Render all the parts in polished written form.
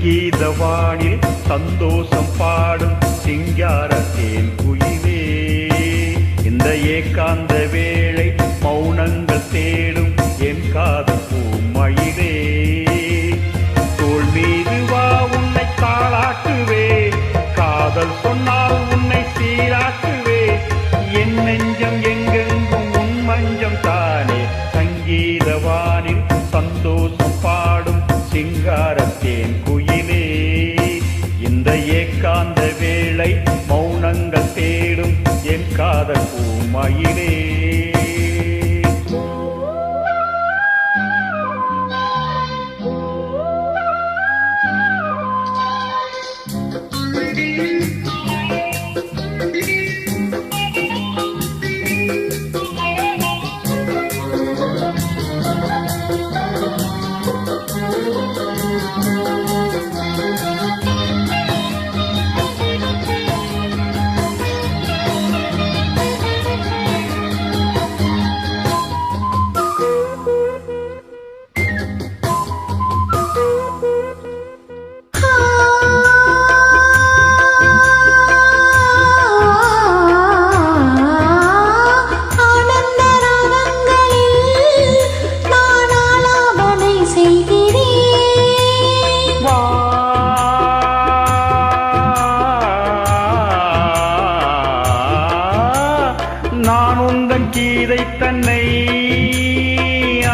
சங்கீதவானில் சந்தோஷம் பாடும் சிங்கார தேன் குயிலே. இந்த ஏகாந்த வேளை மௌனங்கள் தேடும் என் காதல் பூமயிலே. தோள் மீது வா உன்னை தாளாட்டுவே, காதல் சொன்னால் உன்னை சீராட்டுவே. என் நெஞ்சம் எங்கெங்கும் உன் மஞ்சம் தானே. சங்கீதவானில் சந்தோஷம் பாடும் சிங்காரத்தேன் குயிலே. இந்த ஏகாந்த வேளை மௌனங்கள் தேடும் என் காதல் பூமயிலே. நான் உந்தன் கீதை தன்னை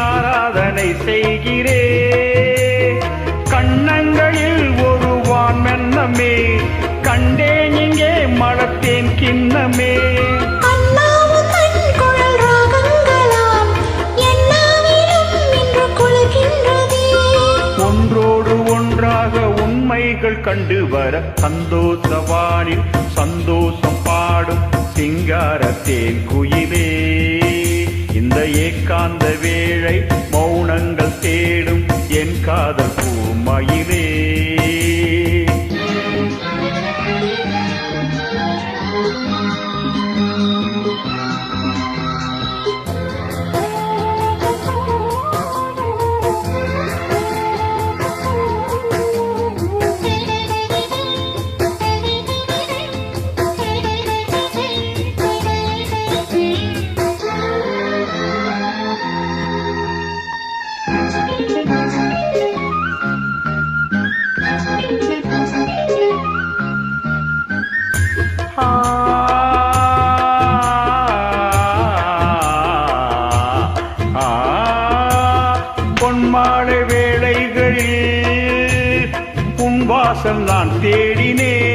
ஆராதனை செய்கிறே. கண்ணங்களில் ஒரு வான்மென்னமே கண்டேன் இங்கே மலத்தேன் கிண்ணமே. ஒன்றோடு ஒன்றாக உண்மைகள் கண்டு வர சந்தோஷவானில் சந்தோஷம் பாடும் சிங்காரத்தேன் குயிலே. இந்த ஏகாந்த வேளை மௌனங்கள் தேடும் என் காதல் பூமயிலே. பொன்மாலை வேளைகளில் உன் வாசல் நான் தேடினேன்.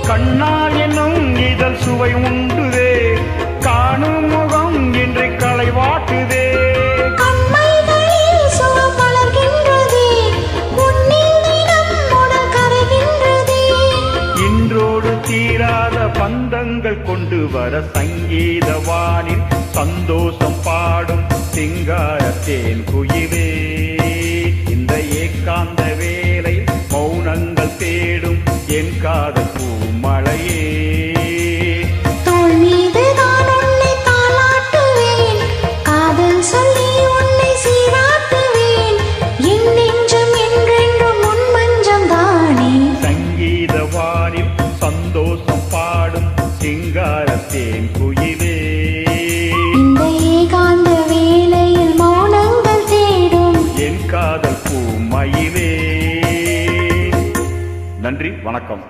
கண்ணால் என்னும் இதழ் சுவை உண்டுதே, காணும் முகம் என்று களை வாட்டுதே. இன்றோடு தீராத பந்தங்கள் கொண்டு வர சங்கீதவானில் சந்தோஷம் பாடும் சிங்காரத்தேன் குயிலே. இந்த ஏகாந்த வேளை மௌனங்கள் தேடும் என் காதல் பூமழையே. தோள் மீது நான் உன்னை தாளாட்டுவேன், காதல் சொல்லி உன்னை சீராட்டுவேன். என் நெஞ்சம் என்றென்றும் உன் மஞ்சம் தானே. சங்கீதவானில் சந்தோஷம் பாடும் சிங்காரத்தேன் குயிலே. இந்த ஏகாந்த வேளையில் மௌனங்கள் தேடும் என் காதல் பூமயிலே. நன்றி, வணக்கம்.